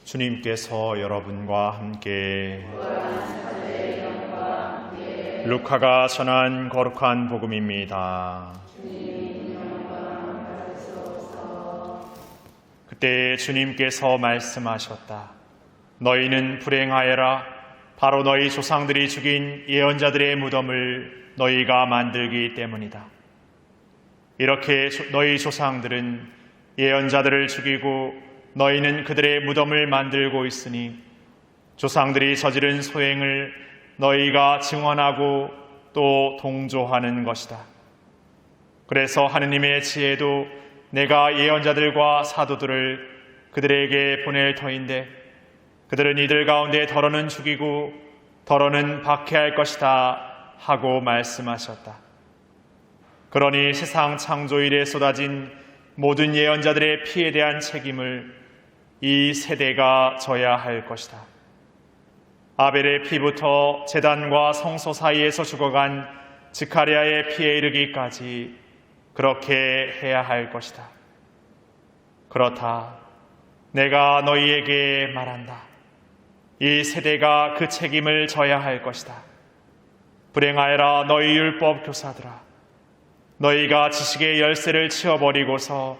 주님께서 여러분과 함께 루카가 전한 거룩한 복음입니다. 그때 주님께서 말씀하셨다. 너희는 불행하여라. 바로 너희 조상들이 죽인 예언자들의 무덤을 너희가 만들기 때문이다. 이렇게 너희 조상들은 예언자들을 죽이고 너희는 그들의 무덤을 만들고 있으니 조상들이 저지른 소행을 너희가 증언하고 또 동조하는 것이다. 그래서 하느님의 지혜도 내가 예언자들과 사도들을 그들에게 보낼 터인데 그들은 이들 가운데 더러는 죽이고 더러는 박해할 것이다 하고 말씀하셨다. 그러니 세상 창조 이래 쏟아진 모든 예언자들의 피에 대한 책임을 이 세대가 져야 할 것이다. 아벨의 피부터 제단과 성소 사이에서 죽어간 스가랴의 피에 이르기까지 그렇게 해야 할 것이다. 그렇다. 내가 너희에게 말한다. 이 세대가 그 책임을 져야 할 것이다. 불행하여라 너희 율법 교사들아. 너희가 지식의 열쇠를 치워버리고서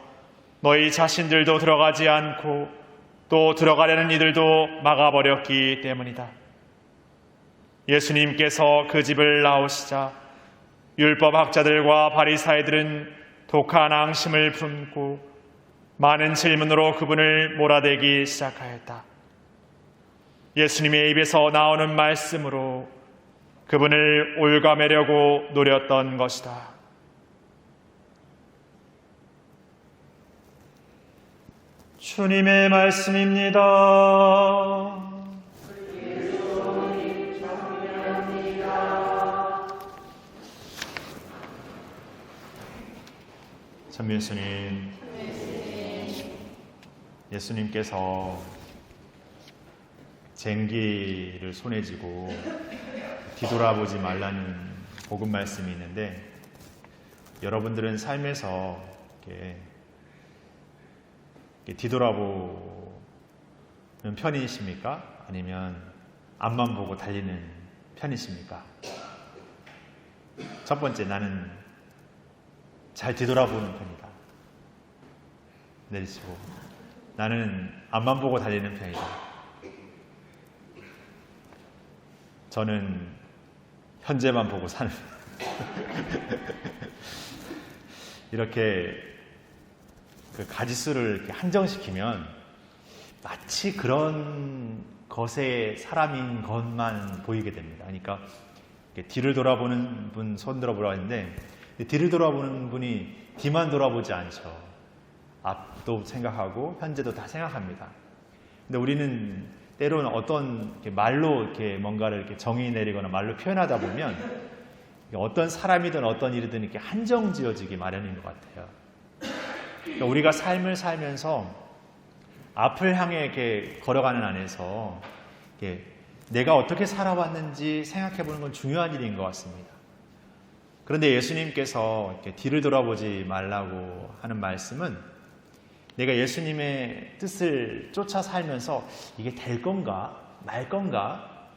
너희 자신들도 들어가지 않고 또 들어가려는 이들도 막아버렸기 때문이다. 예수님께서 그 집을 나오시자 율법학자들과 바리사이들은 독한 앙심을 품고 많은 질문으로 그분을 몰아대기 시작하였다. 예수님의 입에서 나오는 말씀으로 그분을 올가매려고 노렸던 것이다. 주님의 말씀입니다. 참 예수님, 예수님께서 쟁기를 손에 쥐고 뒤돌아보지 말라는 복음 말씀이 있는데 여러분들은 삶에서 이렇게 뒤돌아보는 편이십니까? 아니면 앞만 보고 달리는 편이십니까? 첫 번째, 나는 잘 뒤돌아보는 편이다. 내리시고, 나는 앞만 보고 달리는 편이다. 저는 현재만 보고 사는 이렇게 그 가지수를 이렇게 한정시키면 마치 그런 것의 사람인 것만 보이게 됩니다. 그러니까 뒤를 돌아보는 분 손 들어보라고 했는데 뒤를 돌아보는 분이 뒤만 돌아보지 않죠. 앞도 생각하고 현재도 다 생각합니다. 근데 우리는 때로는 어떤 이렇게 말로 이렇게 뭔가를 이렇게 정의 내리거나 말로 표현하다 보면 어떤 사람이든 어떤 일이든 이렇게 한정 지어지기 마련인 것 같아요. 그러니까 우리가 삶을 살면서 앞을 향해 이렇게 걸어가는 안에서 이렇게 내가 어떻게 살아왔는지 생각해 보는 건 중요한 일인 것 같습니다. 그런데 예수님께서 이렇게 뒤를 돌아보지 말라고 하는 말씀은 내가 예수님의 뜻을 쫓아 살면서 이게 될 건가 말 건가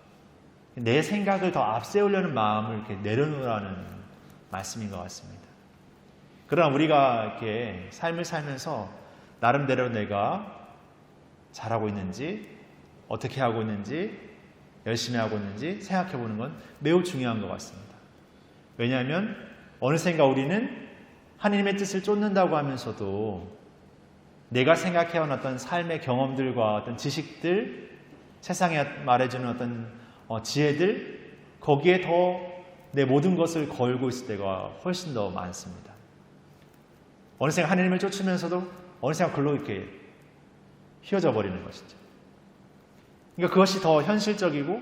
내 생각을 더 앞세우려는 마음을 이렇게 내려놓으라는 말씀인 것 같습니다. 그러나 우리가 이렇게 삶을 살면서 나름대로 내가 잘하고 있는지, 어떻게 하고 있는지, 열심히 하고 있는지 생각해 보는 건 매우 중요한 것 같습니다. 왜냐하면 어느샌가 우리는 하나님의 뜻을 쫓는다고 하면서도 내가 생각해온 어떤 삶의 경험들과 어떤 지식들, 세상에 말해주는 어떤 지혜들, 거기에 더 내 모든 것을 걸고 있을 때가 훨씬 더 많습니다. 어느샌가 하나님을 쫓으면서도 어느샌가 글로 이렇게 휘어져 버리는 것이죠. 그러니까 그것이 더 현실적이고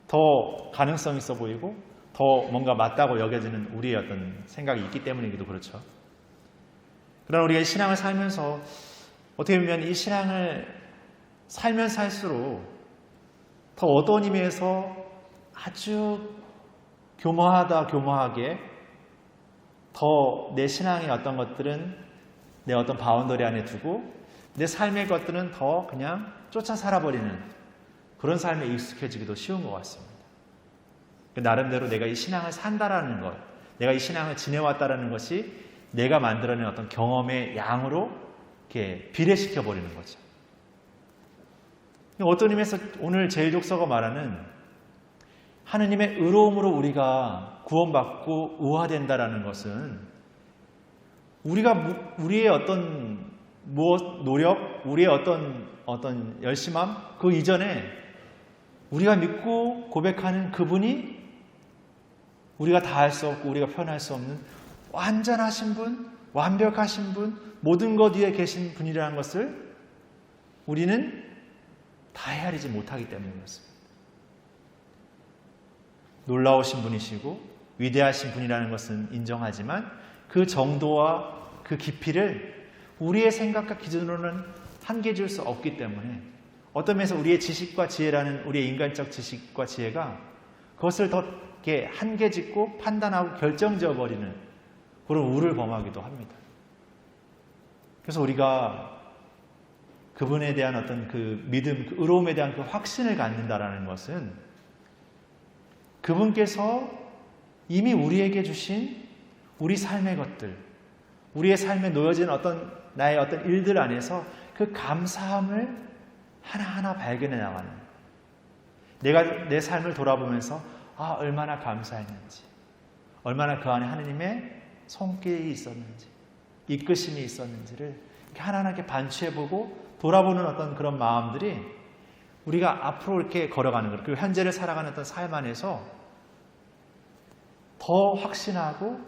더 가능성 있어 보이고 더 뭔가 맞다고 여겨지는 우리의 어떤 생각이 있기 때문이기도 그렇죠. 그러나 우리가 이 신앙을 살면서 어떻게 보면 이 신앙을 살면 살수록 더 어떤 의미에서 아주 교묘하게 더 내 신앙의 어떤 것들은 내 어떤 바운더리 안에 두고 내 삶의 것들은 더 그냥 쫓아 살아버리는 그런 삶에 익숙해지기도 쉬운 것 같습니다. 나름대로 내가 이 신앙을 산다라는 것, 내가 이 신앙을 지내왔다라는 것이 내가 만들어낸 어떤 경험의 양으로 이렇게 비례시켜 버리는 거죠. 어떤 의미에서 오늘 제1족서가 말하는 하느님의 의로움으로 우리가 구원받고 의화된다라는 것은 우리의 어떤 노력, 우리의 어떤 열심함 그 이전에 우리가 믿고 고백하는 그분이 우리가 다 할 수 없고 우리가 표현할 수 없는 완전하신 분, 완벽하신 분, 모든 것 위에 계신 분이라는 것을 우리는 다 헤아리지 못하기 때문에 그렇습니다. 놀라우신 분이시고 위대하신 분이라는 것은 인정하지만 그 정도와 그 깊이를 우리의 생각과 기준으로는 한계 줄 수 없기 때문에 어떤 면에서 우리의 지식과 지혜라는 우리의 인간적 지식과 지혜가 그것을 더 이렇게 한계 짓고 판단하고 결정지어 버리는 그런 우를 범하기도 합니다. 그래서 우리가 그분에 대한 어떤 그 믿음, 그 의로움에 대한 그 확신을 갖는다라는 것은 그분께서 이미 우리에게 주신 우리 삶의 것들, 우리의 삶에 놓여진 나의 어떤 일들 안에서 그 감사함을 하나하나 발견해 나가는, 내가 내 삶을 돌아보면서 얼마나 감사했는지, 얼마나 그 안에 하느님의 손길이 있었는지, 이끄심이 있었는지를 이렇게 하나하나 이렇게 반추해보고 돌아보는 어떤 그런 마음들이 우리가 앞으로 이렇게 걸어가는 것, 그리고 현재를 살아가는 어떤 삶 안에서 더 확신하고,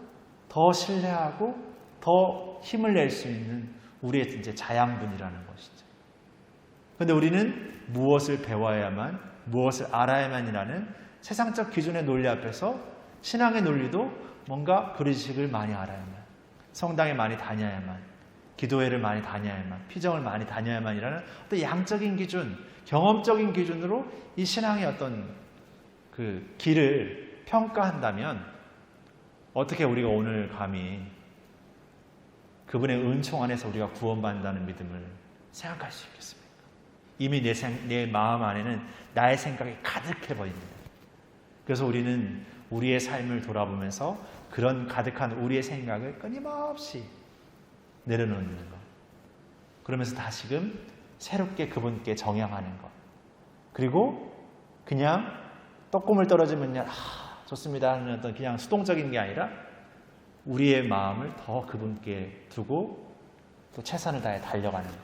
더 신뢰하고, 더 힘을 낼 수 있는 우리의 이제 자양분이라는 것이죠. 그런데 우리는 무엇을 배워야만, 무엇을 알아야만이라는 세상적 기준의 논리 앞에서 신앙의 논리도 뭔가 교리지식을 많이 알아야만, 성당에 많이 다녀야만, 기도회를 많이 다녀야만, 피정을 많이 다녀야만이라는 어떤 양적인 기준, 경험적인 기준으로 이 신앙의 어떤 그 길을 평가한다면 어떻게 우리가 오늘 감히 그분의 은총 안에서 우리가 구원받는다는 믿음을 생각할 수 있겠습니까? 이미 내 마음 안에는 나의 생각이 가득해 보입니다. 그래서 우리는 우리의 삶을 돌아보면서 그런 가득한 우리의 생각을 끊임없이 내려놓는 것, 그러면서 다시금 새롭게 그분께 정향하는 것, 그리고 그냥 떡고물 떨어지면 좋습니다 하는 어떤 그냥 수동적인 게 아니라 우리의 마음을 더 그분께 두고 또 최선을 다해 달려가는 것.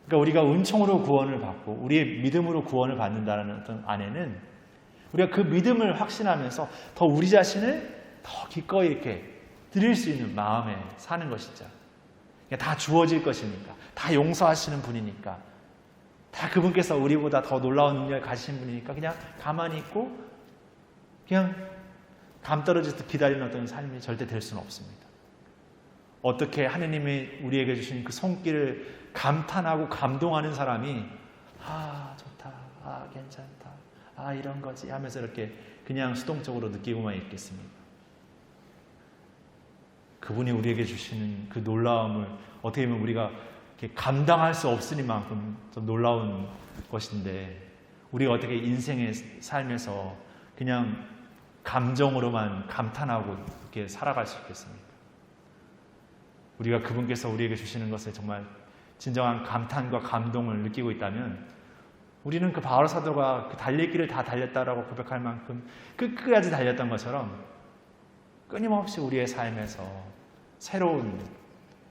그러니까 우리가 은총으로 구원을 받고 우리의 믿음으로 구원을 받는다는 어떤 안에는 우리가 그 믿음을 확신하면서 더 우리 자신을 더 기꺼이 이렇게 드릴 수 있는 마음에 사는 것이죠. 그러니까 다 주어질 것이니까, 다 용서하시는 분이니까, 다 그분께서 우리보다 더 놀라운 능력을 가지신 분이니까 그냥 가만히 있고 그냥 감 떨어지듯 기다리는 어떤 삶이 절대 될 수는 없습니다. 어떻게 하느님이 우리에게 주신 그 손길을 감탄하고 감동하는 사람이 좋다, 괜찮다, 이런 거지 하면서 이렇게 그냥 수동적으로 느끼고만 있겠습니까? 그분이 우리에게 주시는 그 놀라움을 어떻게 보면 우리가 이렇게 감당할 수 없으니만큼 좀 놀라운 것인데, 우리가 어떻게 인생의 삶에서 그냥 감정으로만 감탄하고 이렇게 살아갈 수 있겠습니까? 우리가 그분께서 우리에게 주시는 것에 정말 진정한 감탄과 감동을 느끼고 있다면 우리는 그 바울 사도가 그 달릴 길을 다 달렸다라고 고백할 만큼 끝까지 달렸던 것처럼 끊임없이 우리의 삶에서 새로운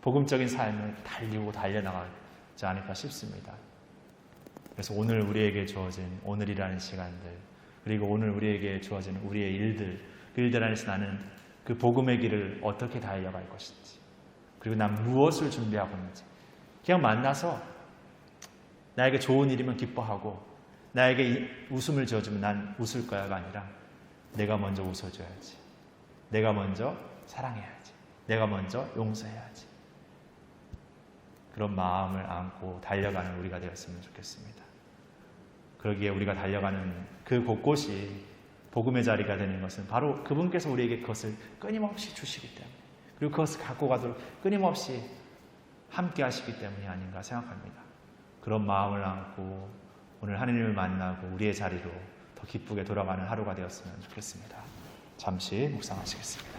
복음적인 삶을 달리고 달려나가지 않을까 싶습니다. 그래서 오늘 우리에게 주어진 오늘이라는 시간들, 그리고 오늘 우리에게 주어진 우리의 일들, 그 일들 안에서 나는 그 복음의 길을 어떻게 달려갈 것인지, 그리고 난 무엇을 준비하고 있는지, 그냥 만나서 나에게 좋은 일이면 기뻐하고 나에게 웃음을 지어주면 난 웃을 거야가 아니라 내가 먼저 웃어줘야지, 내가 먼저 사랑해야지, 내가 먼저 용서해야지, 그런 마음을 안고 달려가는 우리가 되었으면 좋겠습니다. 그러기에 우리가 달려가는 그 곳곳이 복음의 자리가 되는 것은 바로 그분께서 우리에게 그것을 끊임없이 주시기 때문에, 그리고 그것을 갖고 가도록 끊임없이 함께 하시기 때문이 아닌가 생각합니다. 그런 마음을 안고 오늘 하느님을 만나고 우리의 자리로 더 기쁘게 돌아가는 하루가 되었으면 좋겠습니다. 잠시 묵상하시겠습니다.